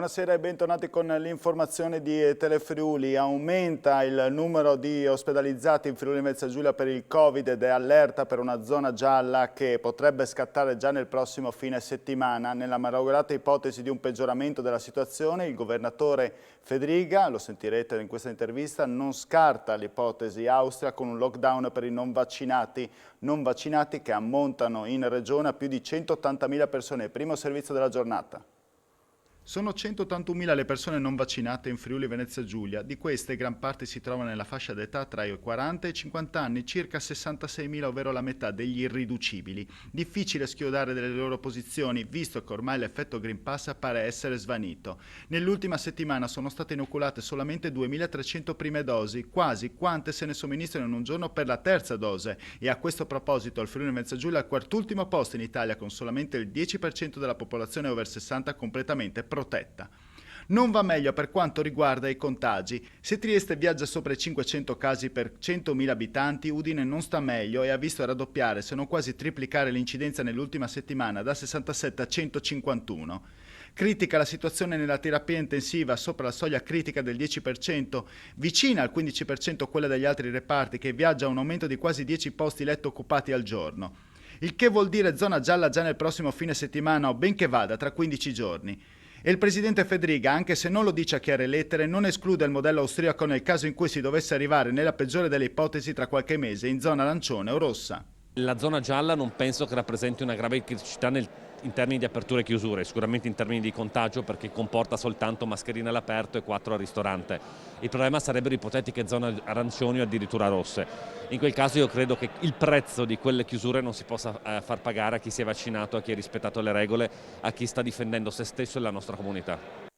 Buonasera e bentornati con l'informazione di Telefriuli. Aumenta il numero di ospedalizzati in Friuli Venezia Giulia per il Covid ed è allerta per una zona gialla che potrebbe scattare già nel prossimo fine settimana. Nella malaugurata ipotesi di un peggioramento della situazione, il governatore Fedriga, lo sentirete in questa intervista, non scarta l'ipotesi Austria con un lockdown per i non vaccinati che ammontano in regione a più di 180.000 persone. Primo servizio della giornata. Sono 181.000 le persone non vaccinate in Friuli Venezia Giulia, di queste gran parte si trovano nella fascia d'età tra i 40 e i 50 anni, circa 66.000, ovvero la metà degli irriducibili. Difficile schiodare delle loro posizioni, visto che ormai l'effetto Green Pass pare essere svanito. Nell'ultima settimana sono state inoculate solamente 2.300 prime dosi, quasi quante se ne somministrano in un giorno per la terza dose, e a questo proposito il Friuli Venezia Giulia è al quartultimo posto in Italia con solamente il 10% della popolazione over 60 completamente protetta. Non va meglio per quanto riguarda i contagi. Se Trieste viaggia sopra i 500 casi per 100.000 abitanti, Udine non sta meglio e ha visto raddoppiare, se non quasi triplicare l'incidenza nell'ultima settimana da 67 a 151. Critica la situazione nella terapia intensiva sopra la soglia critica del 10%, vicina al 15% quella degli altri reparti, che viaggia a un aumento di quasi 10 posti letto occupati al giorno. Il che vuol dire zona gialla già nel prossimo fine settimana o ben che vada tra 15 giorni. E il presidente Fedriga, anche se non lo dice a chiare lettere, non esclude il modello austriaco nel caso in cui si dovesse arrivare, nella peggiore delle ipotesi, tra qualche mese in zona arancione o rossa. La zona gialla non penso che rappresenti una grave criticità in termini di aperture e chiusure, sicuramente in termini di contagio, perché comporta soltanto mascherine all'aperto e 4 al ristorante. Il problema sarebbero ipotetiche zone arancioni o addirittura rosse. In quel caso io credo che il prezzo di quelle chiusure non si possa far pagare a chi si è vaccinato, a chi ha rispettato le regole, a chi sta difendendo se stesso e la nostra comunità.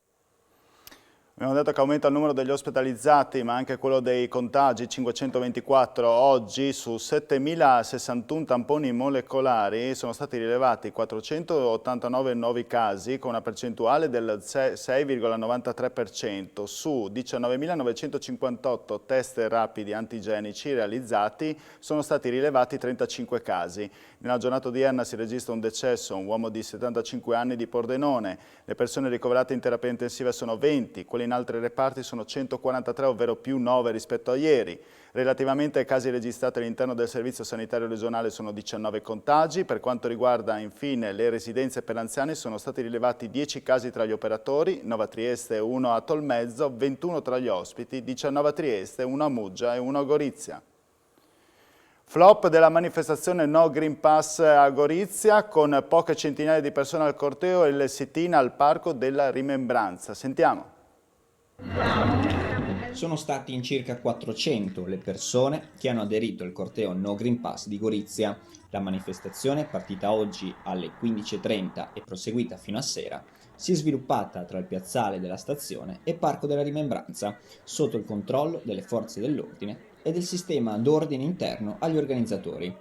Abbiamo detto che aumenta il numero degli ospedalizzati, ma anche quello dei contagi, 524 oggi. Su 7.061 tamponi molecolari sono stati rilevati 489 nuovi casi, con una percentuale del 6,93%. Su 19.958 test rapidi antigenici realizzati sono stati rilevati 35 casi. Nella giornata odierna si registra un decesso, un uomo di 75 anni di Pordenone. Le persone ricoverate in terapia intensiva sono 20, quelle in altri reparti sono 143, ovvero più 9 rispetto a ieri. Relativamente ai casi registrati all'interno del servizio sanitario regionale sono 19 contagi. Per quanto riguarda infine le residenze per anziani sono stati rilevati 10 casi tra gli operatori, 9 a Trieste e 1 a Tolmezzo, 21 tra gli ospiti, 19 a Trieste, 1 a Muggia e 1 a Gorizia. Flop della manifestazione No Green Pass a Gorizia, con poche centinaia di persone al corteo e il sit-in al Parco della Rimembranza. Sentiamo. Sono stati in circa 400 le persone che hanno aderito al corteo No Green Pass di Gorizia. La manifestazione, partita oggi alle 15:30 e proseguita fino a sera, si è sviluppata tra il piazzale della stazione e Parco della Rimembranza, sotto il controllo delle forze dell'ordine e del sistema d'ordine interno agli organizzatori.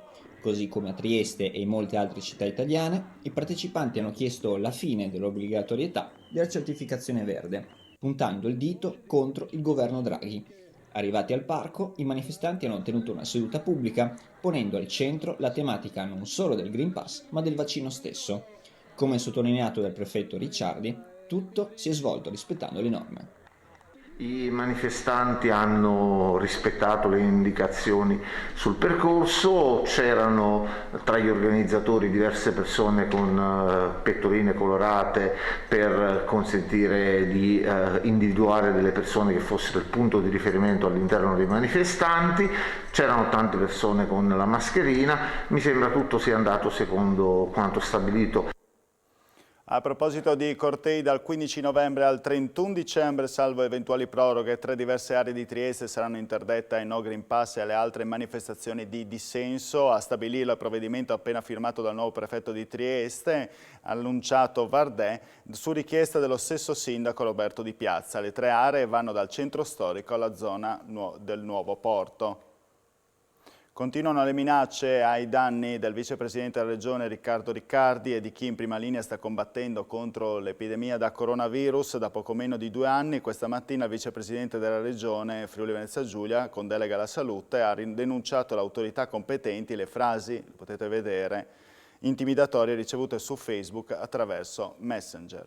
Così come a Trieste e in molte altre città italiane, i partecipanti hanno chiesto la fine dell'obbligatorietà della certificazione verde, puntando il dito contro il governo Draghi. Arrivati al parco, i manifestanti hanno tenuto una seduta pubblica, ponendo al centro la tematica non solo del Green Pass, ma del vaccino stesso. Come sottolineato dal prefetto Ricciardi, tutto si è svolto rispettando le norme. I manifestanti hanno rispettato le indicazioni sul percorso, c'erano tra gli organizzatori diverse persone con pettorine colorate per consentire di individuare delle persone che fossero il punto di riferimento all'interno dei manifestanti, c'erano tante persone con la mascherina, mi sembra tutto sia andato secondo quanto stabilito. A proposito di cortei, dal 15 novembre al 31 dicembre, salvo eventuali proroghe, 3 diverse aree di Trieste saranno interdette ai No Green Pass e alle altre manifestazioni di dissenso. A stabilirlo il provvedimento appena firmato dal nuovo prefetto di Trieste, annunciato Vardè, su richiesta dello stesso sindaco Roberto Di Piazza. Le 3 aree vanno dal centro storico alla zona del nuovo porto. Continuano le minacce ai danni del vicepresidente della regione Riccardo Riccardi e di chi in prima linea sta combattendo contro l'epidemia da coronavirus da poco meno di 2 anni. Questa mattina il vicepresidente della regione Friuli Venezia Giulia, con delega alla salute, ha denunciato alle autorità competenti le frasi, potete vedere, intimidatorie ricevute su Facebook attraverso Messenger.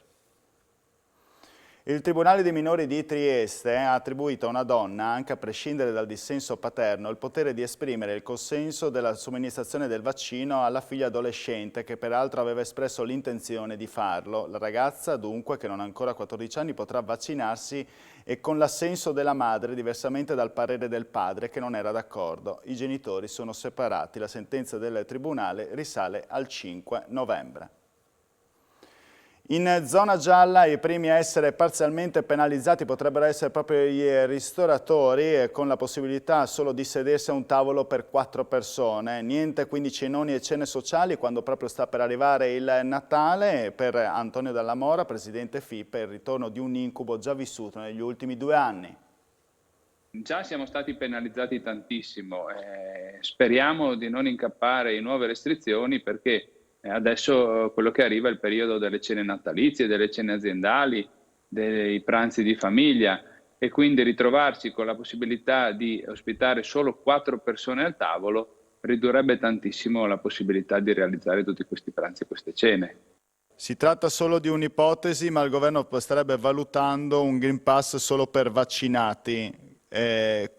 Il Tribunale dei minori di Trieste ha attribuito a una donna, anche a prescindere dal dissenso paterno, il potere di esprimere il consenso della somministrazione del vaccino alla figlia adolescente, che peraltro aveva espresso l'intenzione di farlo. La ragazza, dunque, che non ha ancora 14 anni, potrà vaccinarsi e con l'assenso della madre, diversamente dal parere del padre, che non era d'accordo. I genitori sono separati. La sentenza del Tribunale risale al 5 novembre. In zona gialla i primi a essere parzialmente penalizzati potrebbero essere proprio i ristoratori, con la possibilità solo di sedersi a un tavolo per 4 persone. Niente quindi cenoni e cene sociali quando proprio sta per arrivare il Natale. Per Antonio Dalla Mora, presidente FIP, è il ritorno di un incubo già vissuto negli ultimi 2 anni. Già siamo stati penalizzati tantissimo, speriamo di non incappare in nuove restrizioni, perché adesso quello che arriva è il periodo delle cene natalizie, delle cene aziendali, dei pranzi di famiglia, e quindi ritrovarci con la possibilità di ospitare solo 4 persone al tavolo ridurrebbe tantissimo la possibilità di realizzare tutti questi pranzi e queste cene. Si tratta solo di un'ipotesi, ma il governo starebbe valutando un Green Pass solo per vaccinati.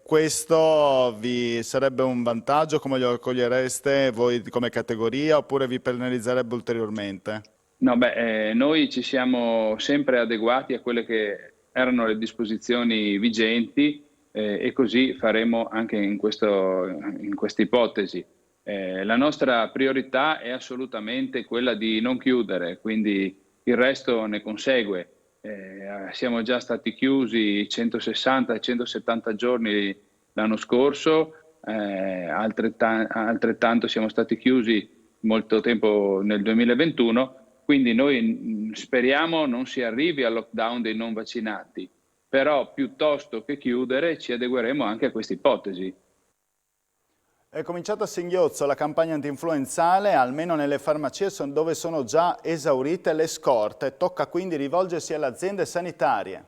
Questo vi sarebbe un vantaggio? Come lo accogliereste voi come categoria, oppure vi penalizzerebbe ulteriormente? No, noi ci siamo sempre adeguati a quelle che erano le disposizioni vigenti, e così faremo anche in questa ipotesi. La nostra priorità è assolutamente quella di non chiudere, quindi il resto ne consegue. Siamo già stati chiusi 160-170 giorni l'anno scorso, altrettanto siamo stati chiusi molto tempo nel 2021, quindi noi speriamo non si arrivi al lockdown dei non vaccinati, però piuttosto che chiudere ci adegueremo anche a questa ipotesi. È cominciata a singhiozzo la campagna antinfluenzale, almeno nelle farmacie dove sono già esaurite le scorte. Tocca quindi rivolgersi alle aziende sanitarie.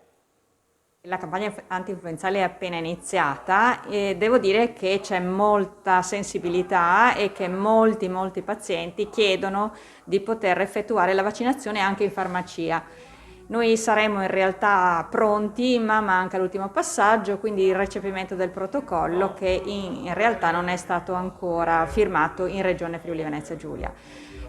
La campagna antinfluenzale è appena iniziata e devo dire che c'è molta sensibilità e che molti pazienti chiedono di poter effettuare la vaccinazione anche in farmacia. Noi saremo in realtà pronti, ma manca l'ultimo passaggio, quindi il recepimento del protocollo, che in realtà non è stato ancora firmato in Regione Friuli Venezia Giulia.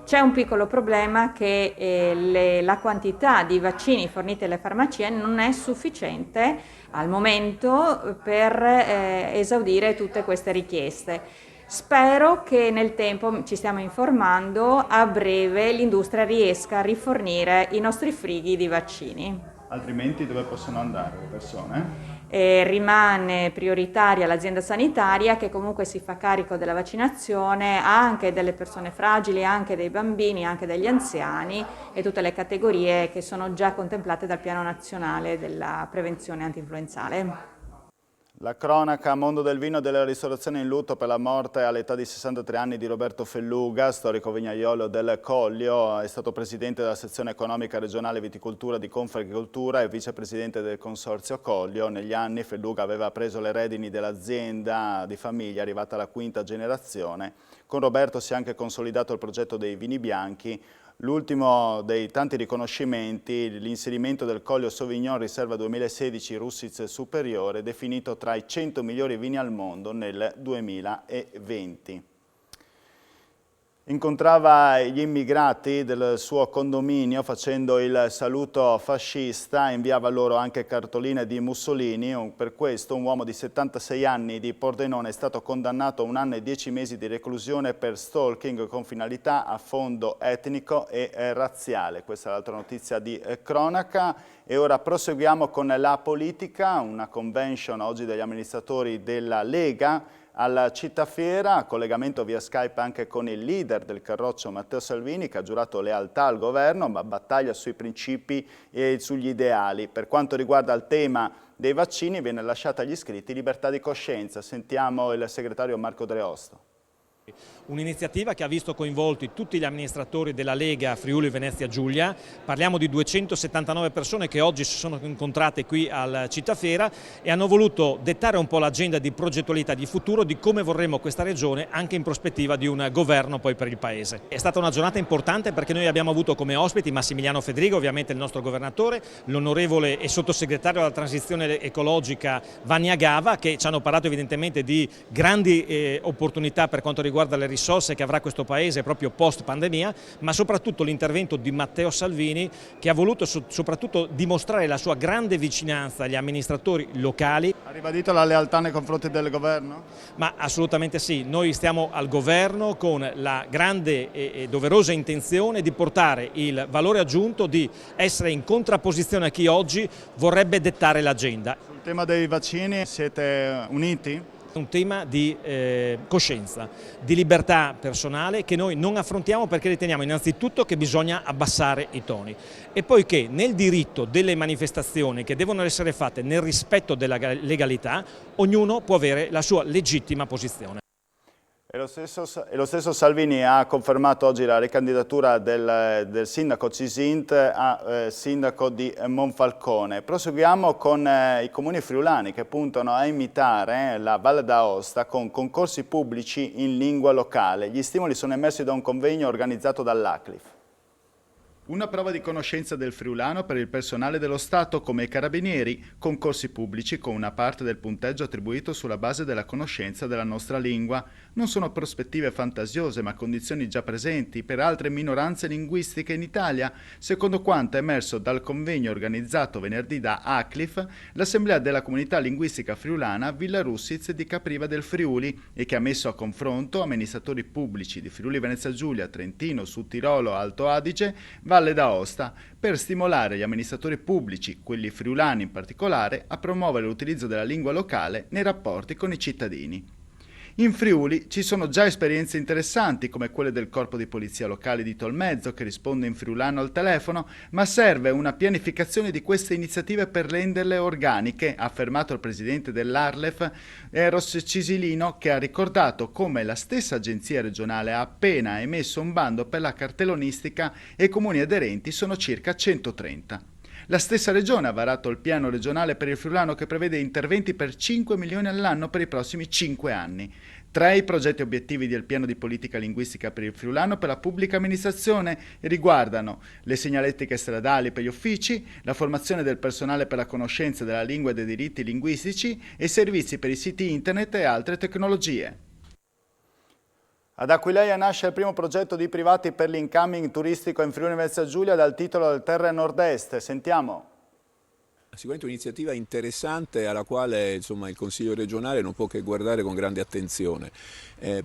C'è un piccolo problema che la quantità di vaccini forniti alle farmacie non è sufficiente al momento per esaudire tutte queste richieste. Spero che nel tempo, ci stiamo informando, a breve l'industria riesca a rifornire i nostri frighi di vaccini. Altrimenti dove possono andare le persone? Rimane prioritaria l'azienda sanitaria, che comunque si fa carico della vaccinazione anche delle persone fragili, anche dei bambini, anche degli anziani e tutte le categorie che sono già contemplate dal Piano Nazionale della Prevenzione Antinfluenzale. La cronaca, mondo del vino e della ristorazione in lutto per la morte all'età di 63 anni di Roberto Felluga, storico vignaiolo del Collio. È stato presidente della sezione economica regionale viticoltura di Confagricoltura e vicepresidente del consorzio Collio. Negli anni Felluga aveva preso le redini dell'azienda di famiglia, arrivata alla 5ª generazione. Con Roberto si è anche consolidato il progetto dei vini bianchi. L'ultimo dei tanti riconoscimenti, l'inserimento del Collio Sauvignon Riserva 2016 Russitz Superiore, definito tra i 100 migliori vini al mondo nel 2020. Incontrava gli immigrati del suo condominio facendo il saluto fascista, inviava loro anche cartoline di Mussolini. Per questo un uomo di 76 anni di Pordenone è stato condannato a 1 anno e 10 mesi di reclusione per stalking con finalità a fondo etnico e razziale. Questa è l'altra notizia di cronaca. E ora proseguiamo con la politica, una convention oggi degli amministratori della Lega alla Città Fiera, collegamento via Skype anche con il leader del Carroccio Matteo Salvini, che ha giurato lealtà al governo ma battaglia sui principi e sugli ideali. Per quanto riguarda il tema dei vaccini viene lasciata agli iscritti libertà di coscienza. Sentiamo il segretario Marco Dreosto. Un'iniziativa che ha visto coinvolti tutti gli amministratori della Lega Friuli Venezia Giulia, parliamo di 279 persone che oggi si sono incontrate qui al Cittafera e hanno voluto dettare un po' l'agenda di progettualità di futuro di come vorremmo questa regione anche in prospettiva di un governo poi per il Paese. È stata una giornata importante perché noi abbiamo avuto come ospiti Massimiliano Fedrigo, ovviamente il nostro governatore, l'onorevole e sottosegretario alla transizione ecologica Vanni Agava, che ci hanno parlato evidentemente di grandi opportunità per quanto riguarda le risorse che avrà questo Paese proprio post pandemia, ma soprattutto l'intervento di Matteo Salvini, che ha voluto soprattutto dimostrare la sua grande vicinanza agli amministratori locali. Ha ribadito la lealtà nei confronti del governo? Ma assolutamente sì, noi stiamo al governo con la grande e doverosa intenzione di portare il valore aggiunto di essere in contrapposizione a chi oggi vorrebbe dettare l'agenda. Sul tema dei vaccini siete uniti? Un tema di coscienza, di libertà personale che noi non affrontiamo perché riteniamo innanzitutto che bisogna abbassare i toni e poi che nel diritto delle manifestazioni che devono essere fatte nel rispetto della legalità ognuno può avere la sua legittima posizione. E lo stesso Salvini ha confermato oggi la ricandidatura del sindaco Cisint a sindaco di Monfalcone. Proseguiamo con i comuni friulani che puntano a imitare la Valle d'Aosta con concorsi pubblici in lingua locale. Gli stimoli sono emersi da un convegno organizzato dall'ACLIF. Una prova di conoscenza del friulano per il personale dello Stato come i carabinieri, concorsi pubblici con una parte del punteggio attribuito sulla base della conoscenza della nostra lingua. Non sono prospettive fantasiose ma condizioni già presenti per altre minoranze linguistiche in Italia, secondo quanto è emerso dal convegno organizzato venerdì da ACLIF, l'Assemblea della Comunità Linguistica Friulana Villa Russiz di Capriva del Friuli e che ha messo a confronto amministratori pubblici di Friuli Venezia Giulia, Trentino, Sud Tirolo, Alto Adige, Valle d'Aosta, per stimolare gli amministratori pubblici, quelli friulani in particolare, a promuovere l'utilizzo della lingua locale nei rapporti con i cittadini. In Friuli ci sono già esperienze interessanti come quelle del corpo di polizia locale di Tolmezzo che risponde in friulano al telefono, ma serve una pianificazione di queste iniziative per renderle organiche, ha affermato il presidente dell'Arlef Eros Cisilino, che ha ricordato come la stessa agenzia regionale ha appena emesso un bando per la cartellonistica e i comuni aderenti sono circa 130. La stessa regione ha varato il piano regionale per il friulano che prevede interventi per 5 milioni all'anno per i prossimi 5 anni. Tra i progetti obiettivi del piano di politica linguistica per il friulano per la pubblica amministrazione riguardano le segnaletiche stradali per gli uffici, la formazione del personale per la conoscenza della lingua e dei diritti linguistici e servizi per i siti internet e altre tecnologie. Ad Aquileia nasce il primo progetto di privati per l'incoming turistico in Friuli Venezia Giulia dal titolo del Terre Nord-Est. Sentiamo. Sicuramente un'iniziativa interessante alla quale insomma, il Consiglio regionale non può che guardare con grande attenzione,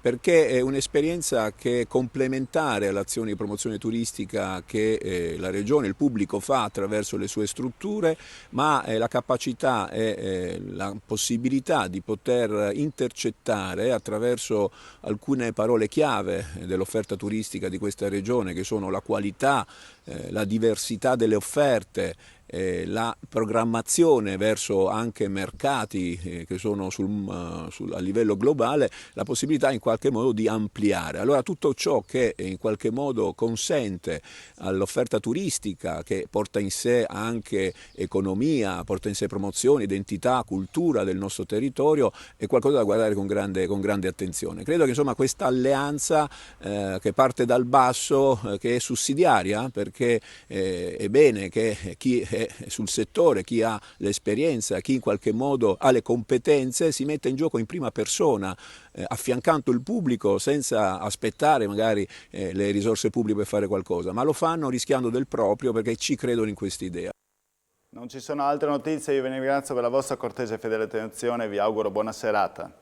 perché è un'esperienza che è complementare all'azione di promozione turistica che la Regione, il pubblico fa attraverso le sue strutture, ma la capacità e la possibilità di poter intercettare attraverso alcune parole chiave dell'offerta turistica di questa Regione, che sono la qualità, la diversità delle offerte, la programmazione verso anche mercati che sono a livello globale, la possibilità in qualche modo di ampliare. Allora tutto ciò che in qualche modo consente all'offerta turistica, che porta in sé anche economia, porta in sé promozione, identità, cultura del nostro territorio, è qualcosa da guardare con grande attenzione. Credo che insomma questa alleanza che parte dal basso, che è sussidiaria, perché è bene che chi è sul settore, chi ha l'esperienza, chi in qualche modo ha le competenze, si mette in gioco in prima persona, affiancando il pubblico senza aspettare magari le risorse pubbliche per fare qualcosa, ma lo fanno rischiando del proprio perché ci credono in quest'idea. Non ci sono altre notizie, io vi ringrazio per la vostra cortese e fedele attenzione e vi auguro buona serata.